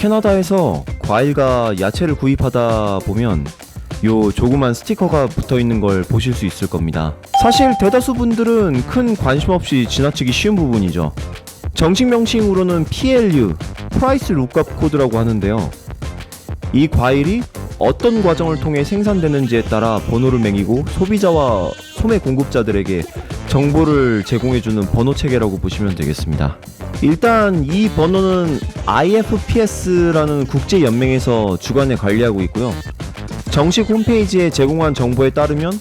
캐나다에서 과일과 야채를 구입하다 보면 요 조그만 스티커가 붙어있는 걸 보실 수 있을 겁니다. 사실 대다수 분들은 큰 관심 없이 지나치기 쉬운 부분이죠. 정식 명칭으로는 PLU, Price Lookup 코드라고 하는데요. 이 과일이 어떤 과정을 통해 생산되는지에 따라 번호를 매기고 소비자와 소매 공급자들에게 정보를 제공해주는 번호 체계라고 보시면 되겠습니다. 일단 이 번호는 IFPS라는 국제연맹에서 주관에 관리하고 있고요. 정식 홈페이지에 제공한 정보에 따르면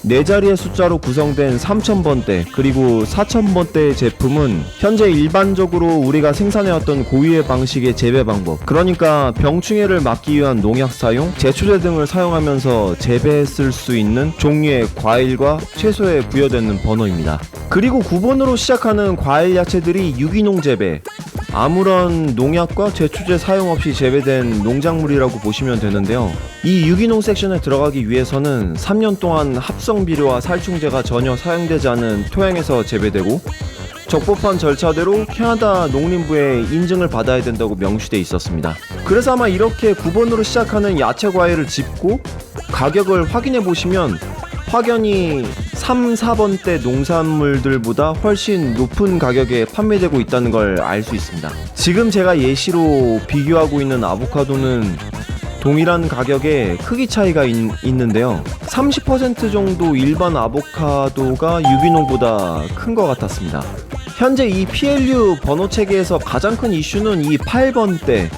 4자리의 숫자로 구성된 3000번대 그리고 4000번대의 제품은 현재 일반적으로 우리가 생산해왔던 고유의 방식의 재배 방법, 그러니까 병충해를 막기 위한 농약 사용, 제초제 등을 사용하면서 재배했을 수 있는 종류의 과일과 채소에 부여되는 번호입니다. 그리고 9번으로 시작하는 과일 야채들이 유기농 재배, 아무런 농약과 제초제 사용 없이 재배된 농작물이라고 보시면 되는데요. 이 유기농 섹션에 들어가기 위해서는 3년 동안 합성 비료와 살충제가 전혀 사용되지 않은 토양에서 재배되고 적법한 절차대로 캐나다 농림부의 인증을 받아야 된다고 명시되어 있었습니다. 그래서 아마 이렇게 9번으로 시작하는 야채 과일을 짚고 가격을 확인해 보시면 확연히 3, 4번대 농산물들보다 훨씬 높은 가격에 판매되고 있다는 걸 알 수 있습니다. 지금 제가 예시로 비교하고 있는 아보카도는 동일한 가격에 크기 차이가 있는데요. 30% 정도 일반 아보카도가 유기농보다 큰 것 같았습니다. 현재 이 PLU 번호 체계에서 가장 큰 이슈는 이 8번대,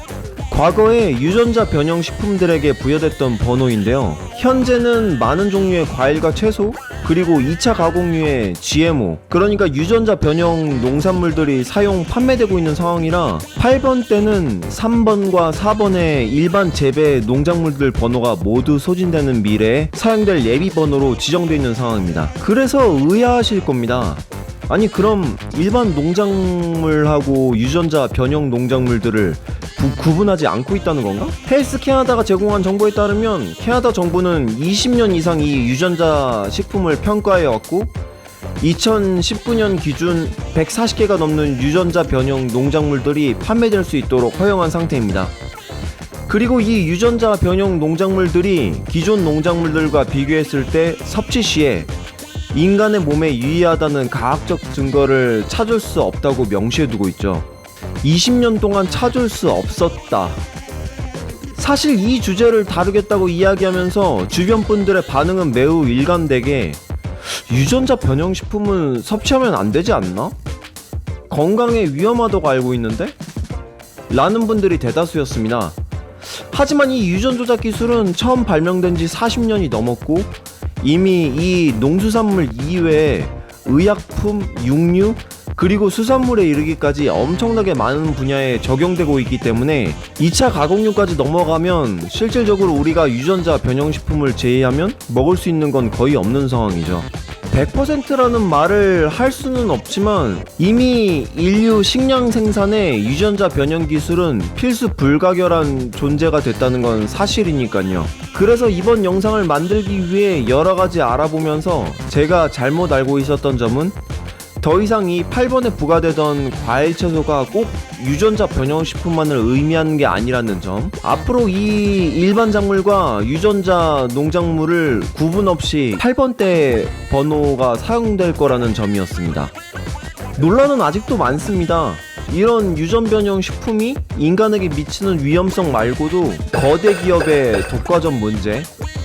과거에 유전자 변형 식품들에게 부여됐던 번호인데요. 현재는 많은 종류의 과일과 채소, 그리고 2차 가공류의 GMO, 그러니까 유전자 변형 농산물들이 판매되고 있는 상황이라 8번 때는 3번과 4번의 일반 재배 농작물들 번호가 모두 소진되는 미래에 사용될 예비 번호로 지정되어 있는 상황입니다. 그래서 의아하실 겁니다. 아니 그럼 일반 농작물하고 유전자 변형 농작물들을 구분하지 않고 있다는 건가? 헬스 캐나다가 제공한 정보에 따르면 캐나다 정부는 20년 이상 이 유전자 식품을 평가해 왔고 2019년 기준 140개가 넘는 유전자 변형 농작물들이 판매될 수 있도록 허용한 상태입니다. 그리고 이 유전자 변형 농작물들이 기존 농작물들과 비교했을 때 섭취 시에 인간의 몸에 유의하다는 과학적 증거를 찾을 수 없다고 명시해두고 있죠. 20년 동안 찾을 수 없었다. 사실 이 주제를 다루겠다고 이야기하면서 주변 분들의 반응은 매우 일관되게 유전자 변형 식품은 섭취하면 안 되지 않나? 건강에 위험하다고 알고 있는데? 라는 분들이 대다수였습니다. 하지만 이 유전 조작 기술은 처음 발명된 지 40년이 넘었고 이미 이 농수산물 이외에 의약품, 육류, 그리고 수산물에 이르기까지 엄청나게 많은 분야에 적용되고 있기 때문에 2차 가공류까지 넘어가면 실질적으로 우리가 유전자 변형식품을 제외하면 먹을 수 있는 건 거의 없는 상황이죠. 100%라는 말을 할 수는 없지만 이미 인류 식량 생산에 유전자 변형 기술은 필수 불가결한 존재가 됐다는 건 사실이니까요. 그래서 이번 영상을 만들기 위해 여러가지 알아보면서 제가 잘못 알고 있었던 점은 더 이상 이 8번에 부과되던 과일 채소가 꼭 유전자 변형 식품만을 의미하는 게 아니라는 점, 앞으로 이 일반 작물과 유전자 농작물을 구분 없이 8번대 번호가 사용될 거라는 점이었습니다. 논란은 아직도 많습니다. 이런 유전 변형 식품이 인간에게 미치는 위험성 말고도 거대 기업의 독과점 문제,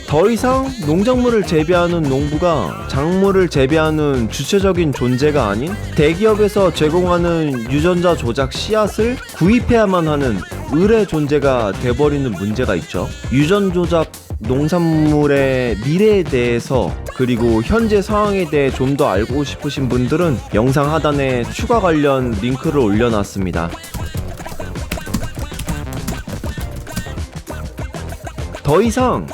더 이상 농작물을 재배하는 농부가 작물을 재배하는 주체적인 존재가 아닌 대기업에서 제공하는 유전자 조작 씨앗을 구입해야만 하는 의뢰 존재가 돼버리는 문제가 있죠. 유전 조작 농산물의 미래에 대해서 그리고 현재 상황에 대해 좀 더 알고 싶으신 분들은 영상 하단에 추가 관련 링크를 올려놨습니다. 더 이상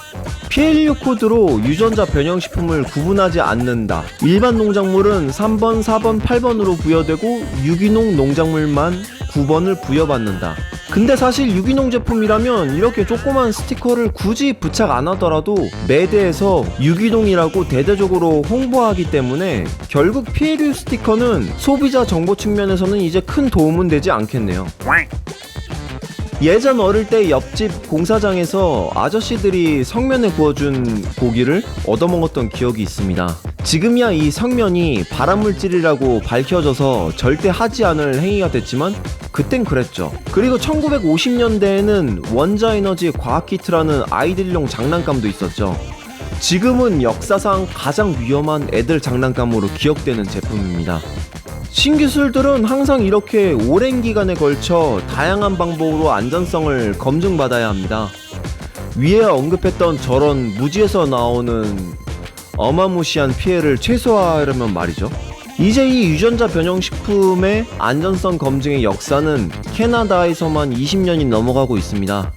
PLU 코드로 유전자 변형식품을 구분하지 않는다. 일반 농작물은 3번, 4번, 8번으로 부여되고 유기농 농작물만 9번을 부여받는다. 근데 사실 유기농 제품이라면 이렇게 조그만 스티커를 굳이 부착 안 하더라도 매대에서 유기농이라고 대대적으로 홍보하기 때문에 결국 PLU 스티커는 소비자 정보 측면에서는 이제 큰 도움은 되지 않겠네요. 예전 어릴 때 옆집 공사장에서 아저씨들이 성면에 구워준 고기를 얻어먹었던 기억이 있습니다. 지금이야 이 성면이 발암물질이라고 밝혀져서 절대 하지 않을 행위가 됐지만 그땐 그랬죠. 그리고 1950년대에는 원자에너지 과학키트라는 아이들용 장난감도 있었죠. 지금은 역사상 가장 위험한 애들 장난감으로 기억되는 제품입니다. 신기술들은 항상 이렇게 오랜 기간에 걸쳐 다양한 방법으로 안전성을 검증받아야 합니다. 위에 언급했던 저런 무지에서 나오는 어마무시한 피해를 최소화하려면 말이죠. 이제 이 유전자 변형식품의 안전성 검증의 역사는 캐나다에서만 20년이 넘어가고 있습니다.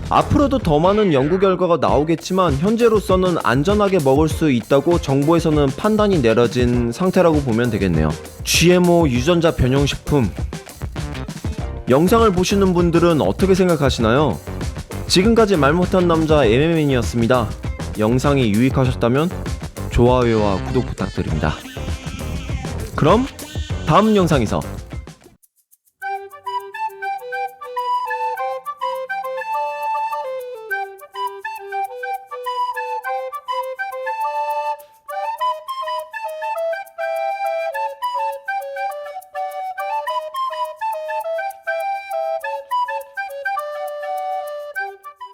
앞으로도 더 많은 연구 결과가 나오겠지만 현재로서는 안전하게 먹을 수 있다고 정부에서는 판단이 내려진 상태라고 보면 되겠네요. GMO 유전자 변형식품, 영상을 보시는 분들은 어떻게 생각하시나요? 지금까지 말 못한 남자 MMN이었습니다. 영상이 유익하셨다면 좋아요와 구독 부탁드립니다. 그럼 다음 영상에서